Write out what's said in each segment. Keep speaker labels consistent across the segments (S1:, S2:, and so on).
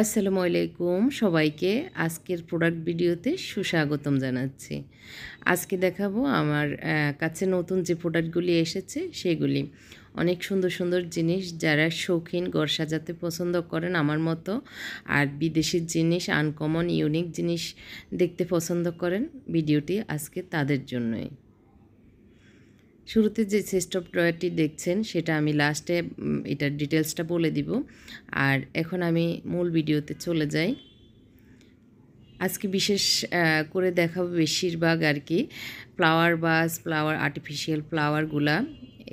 S1: আসসালামু আলাইকুম সবাইকে। আজকের প্রোডাক্ট ভিডিওতে সুস্বাগতম জানাচ্ছি। আজকে দেখাবো আমার কাছে নতুন যে প্রোডাক্টগুলি এসেছে সেগুলি। অনেক সুন্দর সুন্দর জিনিস, যারা শৌখিন ঘর সাজাতে পছন্দ করেন আমার মতো, আর বিদেশি জিনিস, আনকমন ইউনিক জিনিস দেখতে পছন্দ করেন, ভিডিওটি আজকে তাদের জন্যই। শুরুতে যে চেস্ট অফ ড্রয়ারটি দেখছেন সেটা আমি লাস্টে এটার ডিটেলসটা বলে দিব। আর এখন আমি মূল ভিডিওতে চলে যাই। আজকে বিশেষ করে দেখাবো বেশিরভাগ আর কি ফ্লাওয়ার বাস, আর্টিফিশিয়াল ফ্লাওয়ারগুলা।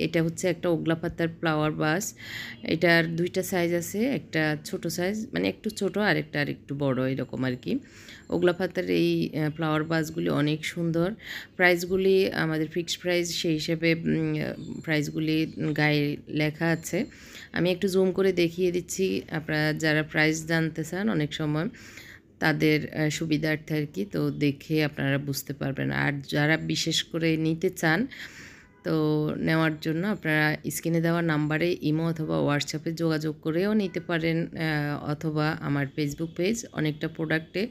S1: এটা হচ্ছে একটা ওগলা পাতার ফ্লাওয়ার বাস। এটার দুইটা সাইজ আছে, একটা ছোট সাইজ মানে একটু ছোট, আর একটা আর একটু বড়, এরকম আর কি। ওগলা পাতার এই ফ্লাওয়ার বাসগুলি অনেক সুন্দর। প্রাইসগুলি আমাদের ফিক্সড প্রাইস, সেই হিসেবে প্রাইসগুলি গায়ে লেখা আছে। আমি একটু জুম করে দেখিয়ে দিচ্ছি, আপনারা যারা প্রাইস জানতে চান অনেক সময় তাদের সুবিধার্থে আর কি, তো দেখে আপনারা বুঝতে পারবেন। আর যারা বিশেষ করে নিতে চান, তো নেওয়ার জন্য আপনারা স্ক্রিনে দেওয়া নাম্বারে ইমো অথবা হোয়াটসঅ্যাপে যোগাযোগ করেও নিতে পারেন, অথবা আমার ফেসবুক পেজ অনেকটা প্রোডাক্টে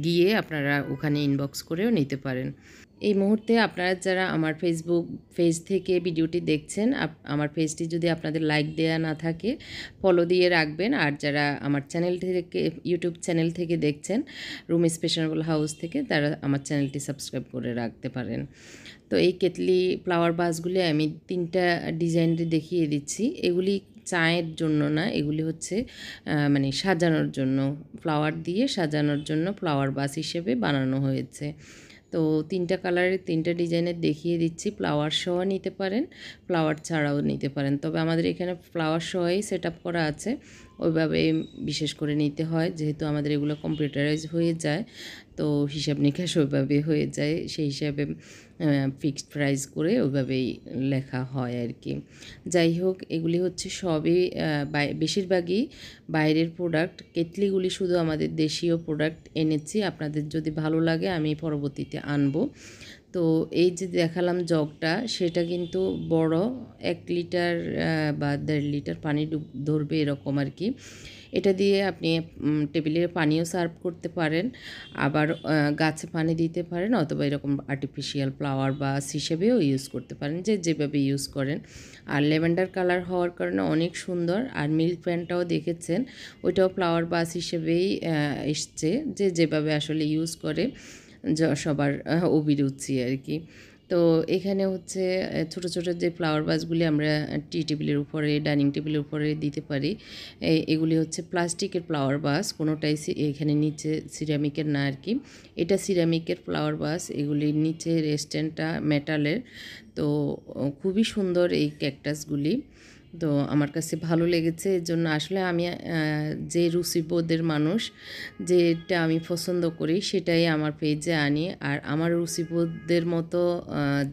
S1: গিয়ে আপনারা ওখানে ইনবক্স করেও নিতে পারেন। এই মুহূর্তে আপনারা যারা আমার ফেসবুক পেজ থেকে ভিডিওটি দেখছেন, আমার পেজটি যদি আপনাদের লাইক দেয়া না থাকে ফলো দিয়ে রাখবেন। আর যারা আমার চ্যানেল থেকে, ইউটিউব চ্যানেল থেকে দেখছেন, রুম স্পেশাল হাউস থেকে, তারা আমার চ্যানেলটি সাবস্ক্রাইব করে রাখতে পারেন। তো এই কেটলি ফ্লাওয়ার বাসগুলি আমি 3টা ডিজাইনে দেখিয়ে দিচ্ছি। এগুলি চায়ের জন্য না, এগুলি হচ্ছে মানে সাজানোর জন্য, ফ্লাওয়ার দিয়ে সাজানোর জন্য ফ্লাওয়ার বাস হিসেবে বানানো হয়েছে। তো 3টা কালারের 3টা ডিজাইনের দেখিয়ে দিচ্ছি। ফ্লাওয়ার সহ নিতে পারেন, ফ্লাওয়ার ছাড়াও নিতে পারেন, তবে আমাদের এখানে ফ্লাওয়ার সহই সেট আপ করা আছে। ওইভাবে বিশেষ করে নিতে হয়, যেহেতু আমাদের এগুলো কম্পিউটারাইজ হয়ে যায়, তো হিসাব নিকাশ ওইভাবে হয়ে যায়, সেই হিসাবে ফিক্সড প্রাইস করে ওইভাবেই লেখা হয় আর কি। যাই হোক, এগুলি হচ্ছে সবই বেশিরভাগই বাইরের প্রোডাক্ট। কেটলিগুলি শুধু আমাদের দেশীয় প্রোডাক্ট এনেছি, আপনাদের যদি ভালো লাগে আমি পরবর্তীতে আনবো। তো এই যে দেখালাম জগটা, সেটা কিন্তু বড়, 1 লিটার বা 1.5 লিটার পানি ধরবে এরকম আর কি। এটা দিয়ে আপনি টেবিলে পানিও সার্ভ করতে পারেন, আবার গাছে পানি দিতে পারেন, অথবা এরকম আর্টিফিশিয়াল ফ্লাওয়ার বাস হিসেবেও ইউজ করতে পারেন, যে যেভাবে ইউজ করেন। আর ল্যাভেন্ডার কালার হওয়ার কারণে অনেক সুন্দর। আর মিল্ক প্যান্টটাও দেখেছেন, ওইটাও ফ্লাওয়ার বাস হিসেবেই এসছে, যে যেভাবে আসলে ইউজ করে সবার অভিরুচি আর কি। তো এখানে হচ্ছে ছোট ছোট যে ফ্লাওয়ার ভাসগুলি আমরা টি টেবিলের উপরে, ডাইনিং টেবিলের উপরে দিতে পারি, এগুলি হচ্ছে প্লাস্টিকের ফ্লাওয়ার ভাস, কোনোটাই এখানে নিচে সিরামিকের না আর কি। এটা সিরামিকের ফ্লাওয়ার ভাস, এগুলির নিচে রেস্টেন্টটা মেটালের। তো খুবই সুন্দর এই ক্যাকটাসগুলি। তো আমার কাছে ভালো লেগেছে, এর জন্য আসলে আমি যে রুচিবোধের মানুষ, যেটা আমি পছন্দ করি সেটাই আমার পেজে আনি। আর আমার রুচিবোধের মতো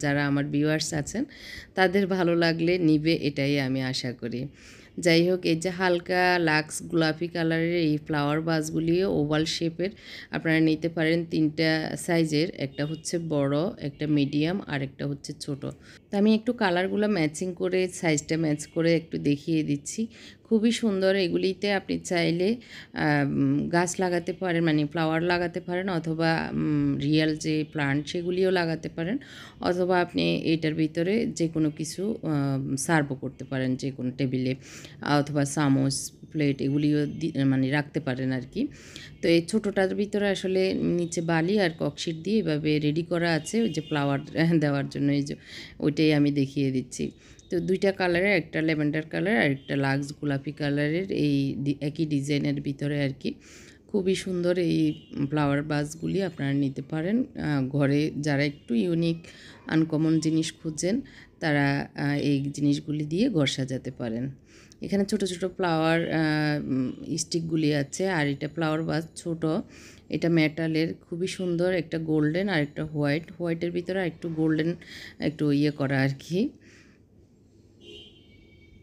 S1: যারা আমার ভিউয়ার্স আছেন তাদের ভালো লাগলে নিবে, এটাই আমি আশা করি। যাই হোক, এই যে হালকা লাক্স গোলাপি কালারের এই ফ্লাওয়ার ভাসগুলিও ওভাল শেপের আপনারা নিতে পারেন, 3টা সাইজের, একটা হচ্ছে বড়, একটা মিডিয়াম, আর একটা হচ্ছে ছোট। তো আমি একটু কালারগুলো ম্যাচিং করে, সাইজটা ম্যাচ করে একটু দেখিয়ে দিচ্ছি। খুবই সুন্দর। এগুলিতে আপনি চাইলে গাছ লাগাতে পারেন, মানে ফ্লাওয়ার লাগাতে পারেন, অথবা রিয়েল যে প্লান্ট সেগুলিও লাগাতে পারেন, অথবা আপনি এইটার ভিতরে যে কোনো কিছু সার্ভও করতে পারেন, যে কোনো টেবিলে, অথবা চামচ, প্লেট এগুলিও মানে রাখতে পারেন আর কি। তো এই ছোটোটার ভিতরে আসলে নিচে বালি আর ককশিট দিয়ে এভাবে রেডি করা আছে, ওই যে ফ্লাওয়ার দেওয়ার জন্য, এই যে ওইটাই আমি দেখিয়ে দিচ্ছি। তো 2টা কালারের, একটা ল্যাভেন্ডার কালার আর একটা লাক্স গোলাপি কালারের, এই একই ডিজাইনের ভিতরে আর কি। খুবই সুন্দর এই ফ্লাওয়ার ভাসগুলি আপনারা নিতে পারেন। ঘরে যারা একটু ইউনিক আনকমন জিনিস খুঁজেন, তারা এই জিনিসগুলি দিয়ে ঘর সাজাতে পারেন। এখানে ছোট ছোট ফ্লাওয়ার স্টিকগুলি আছে, আর এটা ফ্লাওয়ার ভাস ছোট, এটা মেটালের, খুবই সুন্দর। একটা গোল্ডেন আর একটা হোয়াইটের ভিতরে একটু গোল্ডেন একটু ইয়ে করা আর কি।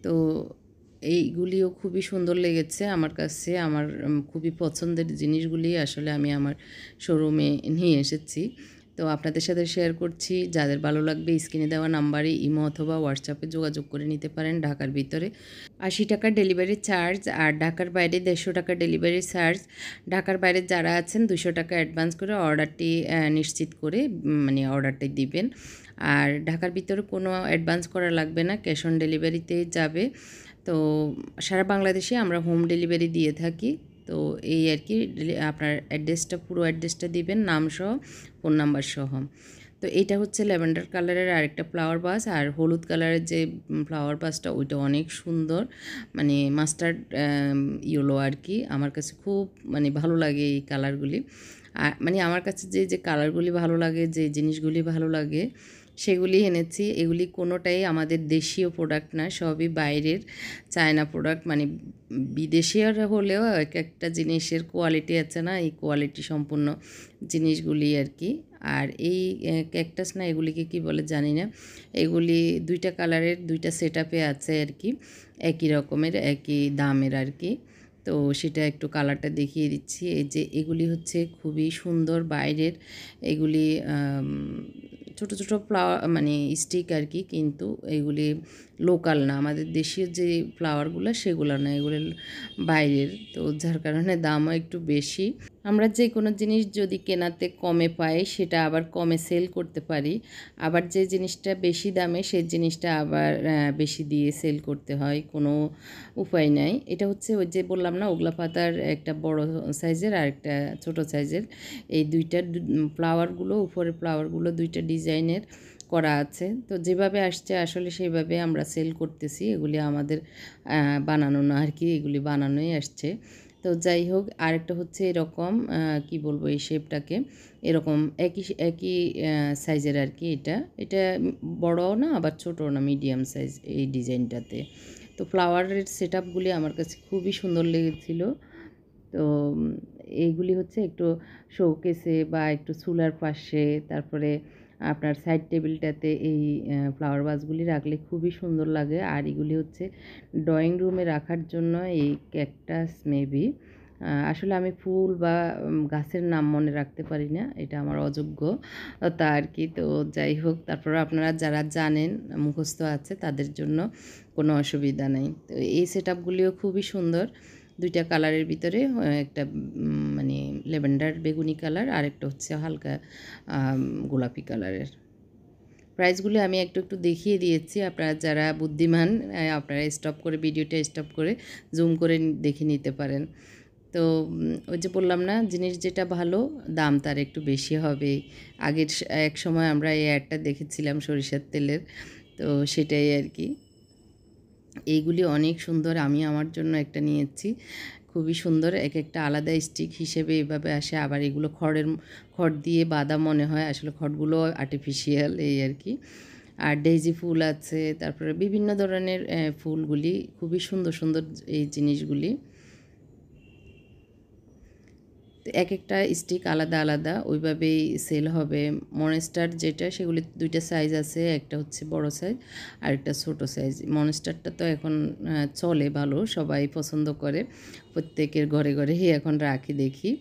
S1: তো এইগুলিও খুবই সুন্দর লেগেছে আমার কাছে। আমার খুবই পছন্দের জিনিসগুলি আসলে আমি আমার শোরুমে নিয়ে এসেছি। তো আপনাদের সাথে শেয়ার করছি। যাদের ভালো লাগবে স্ক্রিনে দেওয়া নাম্বারে ইমো অথবা হোয়াটসঅ্যাপে যোগাযোগ করে নিতে পারেন। ঢাকার ভিতরে 80 টাকা ডেলিভারি চার্জ, আর ঢাকার বাইরে 150 টাকা ডেলিভারি চার্জ। ঢাকার বাইরে যারা আছেন 200 টাকা অ্যাডভান্স করে অর্ডারটি নিশ্চিত করে মানে অর্ডারটি দিবেন। আর ঢাকার ভিতরে কোনো অ্যাডভান্স করা লাগবে না, ক্যাশ অন ডেলিভারিতেই যাবে। তো সারা বাংলাদেশে আমরা হোম ডেলিভারি দিয়ে থাকি। তো এই আর কি, আপনার অ্যাড্রেসটা পুরো অ্যাড্রেসটা দিবেন, নামসহ ফোন নাম্বার সহ। তো এইটা হচ্ছে ল্যাভেন্ডার কালারের আরেকটা ফ্লাওয়ার বাস, আর হলুদ কালারের যে ফ্লাওয়ার বাসটা ওইটা অনেক সুন্দর, মানে মাস্টার্ড ইয়েলো আর কি। আমার কাছে খুব মানে ভালো লাগে এই কালারগুলি। আর মানে আমার কাছে যে যে কালারগুলি ভালো লাগে, যে জিনিসগুলি ভালো লাগে সেগুলি এনেছি। এগুলি কোনোটাই আমাদের দেশীয় প্রোডাক্ট না, সবই বাইরের চায়না প্রোডাক্ট। মানে বিদেশিয়ার হলেও এক একটা জিনিসের কোয়ালিটি আছে না, এই কোয়ালিটি সম্পূর্ণ জিনিসগুলি আর কি। আর এই ক্যাকটাস না, এগুলিকে কি বলে জানি না, এগুলি দুইটা কালারের দুইটা সেট আপে আছে আর কি, একই রকমের একই দামের আর কি। তো সেটা একটু কালারটা দেখিয়ে দিচ্ছি। এই যে এগুলি হচ্ছে খুবই সুন্দর বাইরের, এগুলি ছোট ছোট ফ্লাওয়ার মানে স্টিক আর কি, কিন্তু এগুলি লোকাল না, আমাদের দেশীয় যে ফ্লাওয়ারগুলো সেগুলো না, এগুলো বাইরের। তো যার কারণে দামও একটু বেশি। আমরা যে কোনো জিনিস যদি কেনাতে কমে পাই সেটা আবার কমে সেল করতে পারি, আবার যে জিনিসটা বেশি দামে সেই জিনিসটা আবার বেশি দিয়ে সেল করতে হয়, কোনো উপায় নাই। এটা হচ্ছে ওই যে বললাম না, ওগলা পাতার একটা বড় সাইজের আর একটা ছোটো সাইজের, এই দুইটা ফ্লাওয়ারগুলো, উপরের ফ্লাওয়ারগুলো দুইটা ডিজাইনের করা আছে। তো যেভাবে আসছে আসলে সেইভাবে আমরা সেল করতেছি, এগুলি আমাদের বানানো না আর কি, এগুলি বানানোই আসছে। তো যাই হোক, আরেকটা হচ্ছে এরকম কি বলবো, এই শেপটাকে এরকম একই একই সাইজের আর কি। এটা এটা বড়ও না আবার ছোটও না, মিডিয়াম সাইজ এই ডিজাইনটাতে। তো ফ্লাওয়ারের সেট আপগুলি আমার কাছে খুবই সুন্দর লেগেছিল। তো এইগুলি হচ্ছে একটু শোকেসে বা একটু চুলার পাশে, তারপরে আপনার সাইড টেবিলটাতে এই ফ্লাওয়ার ভাসগুলি রাখলে খুবই সুন্দর লাগে। আর এগুলি হচ্ছে ড্রয়িং রুমে রাখার জন্য এই ক্যাকটাস মেবি। আসলে আমি ফুল বা গাছের নাম মনে রাখতে পারি না, এটা আমার অযোগ্যতা আর কি। তো যাই হোক, তারপরে আপনারা যারা জানেন, মুখস্থ আছে, তাদের জন্য কোনো অসুবিধা নেই। তো এই সেট আপগুলিও খুবই সুন্দর, দুইটা কালারের ভিতরে, একটা মানে ল্যাভেন্ডার বেগুনি কালার, আর একটা হচ্ছে হালকা গোলাপি কালারের। প্রাইসগুলো আমি একটু একটু দেখিয়ে দিয়েছি, আপনারা যারা বুদ্ধিমান আপনারা স্টপ করে ভিডিওটা স্টপ করে জুম করে দেখে নিতে পারেন। তো ওই যে বললাম না, জিনিস যেটা ভালো দাম তার একটু বেশি হবে। আগের এক সময় আমরা এই অ্যাডটা দেখেছিলাম সরিষার তেলের, তো সেটাই আর কি। এইগুলি অনেক সুন্দর, আমি আমার জন্য একটা নিয়েছি, খুবই সুন্দর। এক একটা আলাদা স্টিক হিসেবে এভাবে আসে, আবার এগুলো খড় দিয়ে বাঁধা মনে হয়, আসলে খড়গুলো আর্টিফিশিয়াল এই আর কি। আর ডেইজি ফুল আছে, তারপরে বিভিন্ন ধরনের ফুলগুলি, খুবই সুন্দর সুন্দর এই জিনিসগুলি। এক একটা স্টিক আলাদা আলাদা ওইভাবেই সেল হবে। মনস্টার যেটা, সেগুলি দুইটা সাইজ আছে, একটা হচ্ছে বড় সাইজ আর একটা ছোটো সাইজ। মনস্টারটা তো এখন চলে ভালো, সবাই পছন্দ করে, প্রত্যেকের ঘরে ঘরেই এখন রাখি দেখি।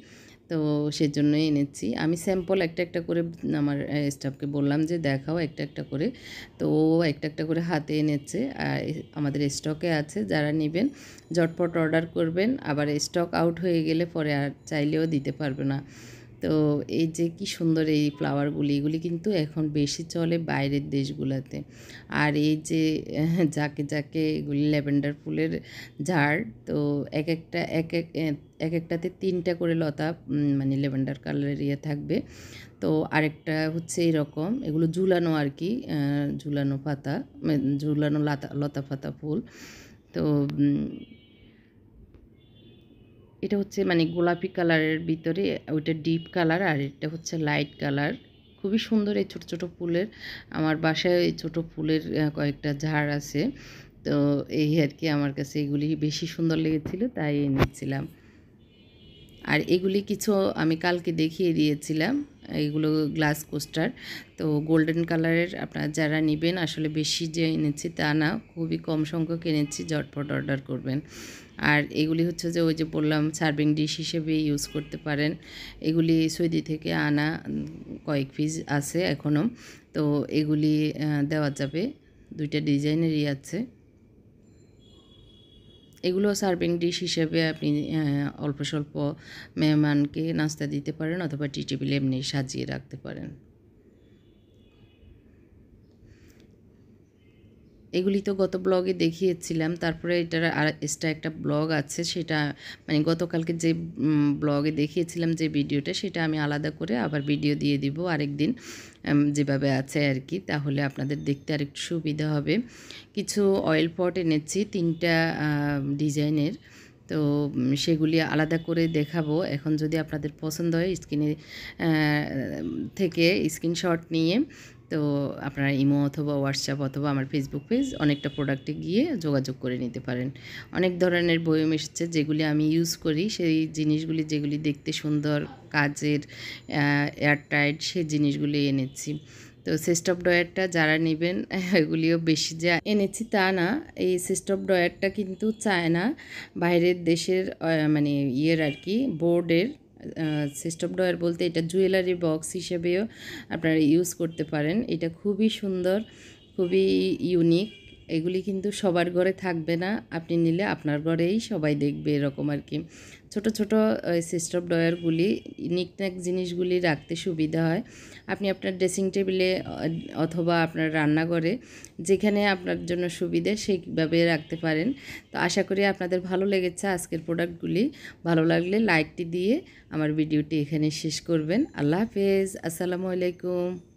S1: তো সেজন্যই এনেছি আমি। স্যাম্পল একটা একটা করে আমার স্টাফকে বললাম যে দেখাও একটা একটা করে, তো ও একটা একটা করে হাতে এনেছে। আর আমাদের স্টকে আছে, যারা নেবেন ঝটপট অর্ডার করবেন, আবার স্টক আউট হয়ে গেলে পরে আর চাইলেও দিতে পারবে না। তো এই যে কি সুন্দর এই ফ্লাওয়ারগুলি, এগুলি কিন্তু এখন বেশি চলে বাইরের দেশগুলোতে। আর এই যে যাকে যাকে এগুলি ল্যাভেন্ডার ফুলের ঝাড়, তো এক একটা এক একটাতে 3টা করে লতা, মানে ল্যাভেন্ডার কালারের ইয়ে থাকবে। তো আরেকটা হচ্ছে এরকম, এগুলো ঝুলানো আর কি, ঝুলানো পাতা, ঝুলানো লতা পাতা ফুল। তো এটা হচ্ছে মানে গোলাপি কালারের ভিতরে, ওইটা ডিপ কালার, আর এটা হচ্ছে লাইট কালার। খুবই সুন্দর এই ছোট ছোট ফুলের, আমার বাসায় এই ছোট ফুলের কয়েকটা ঝাড় আছে। তো এই আর কি, আমার কাছে এগুলি বেশি সুন্দর লেগেছিল তাই এনেছিলাম। আর এগুলি কিছু আমি কালকে দেখিয়ে দিয়েছিলাম, এইগুলো গ্লাস কোস্টার। তো গোল্ডেন কালারের আপনারা যারা নেবেন, আসলে বেশি যে এনেছি তা না, খুবই কম সংখ্যক এনেছি, ঝটপট অর্ডার করবেন। আর এগুলি হচ্ছে যে ওই যে বললাম সার্ভিং ডিশ হিসেবে ইউজ করতে পারেন। এগুলি সৌদি থেকে আনা কয়েক পিস আছে এখনও, তো এগুলি দেওয়া যাবে। 2টা ডিজাইনেরই আছে। এগুলো সার্ভিং ডিশ হিসেবে আপনি অল্প স্বল্প মেহমানকে নাস্তা দিতে পারেন, অথবা টি টেবিলে এমনি সাজিয়ে রাখতে পারেন। এগুলি তো গত ব্লগে দেখিয়েছিলাম। তারপরে এটার আর এক্সট্রা একটা ব্লগ আছে, সেটা মানে গতকালকে যে ব্লগে দেখিয়েছিলাম যে ভিডিওটা, সেটা আমি আলাদা করে আবার ভিডিও দিয়ে দিব আরেকদিন, যেভাবে আছে আর কি। তাহলে আপনাদের দেখতে আরেকটু সুবিধা হবে। কিছু অয়েল পট এনেছি 3টা ডিজাইনের, তো সেগুলি আলাদা করে দেখাবো। এখন যদি আপনাদের পছন্দ হয় স্ক্রিনে থেকে স্ক্রিনশট নিয়ে, তো আপনারা ইমো অথবা হোয়াটসঅ্যাপ অথবা আমার ফেসবুক পেজ অনেকটা প্রোডাক্টে গিয়ে যোগাযোগ করে নিতে পারেন। অনেক ধরনের বয়ম এসেছে যেগুলি আমি ইউজ করি, সেই জিনিসগুলি যেগুলি দেখতে সুন্দর, কাজের, এয়ারটাইট, সেই জিনিসগুলি এনেছি। তো সিস্টপ ড্রয়ারটা যারা নেবেন, এগুলিও বেশি যে এনেছি তা না। এই সিস্টপ ড্রয়ারটা কিন্তু চায়না, বাইরের দেশের মানে ইয়ের আর কি, বোর্ডের সিস্টপ ড্রয়ার বলতে এটা জুয়েলারি বক্স হিসেবেও আপনারা ইউজ করতে পারেন। এটা খুবই সুন্দর, খুবই ইউনিক। এগুলি কিন্তু সবার ঘরে থাকবে না, আপনি নিলে আপনার ঘরেই সবাই দেখবে, এরকম আর কি। ছোট ছোট সিস্টপ ড্রয়ারগুলি নিকনাক জিনিসগুলি রাখতে সুবিধা হয়। আপনি আপনার ড্রেসিং টেবিলে অথবা আপনার রান্নাঘরে, যেখানে আপনার জন্য সুবিধে সেইভাবে রাখতে পারেন। তো আশা করি আপনাদের ভালো লেগেছে আজকের প্রোডাক্টগুলি। ভালো লাগলে লাইকটি দিয়ে আমার ভিডিওটি এখানে শেষ করবেন। আল্লাহ হাফেজ, আসসালামু আলাইকুম।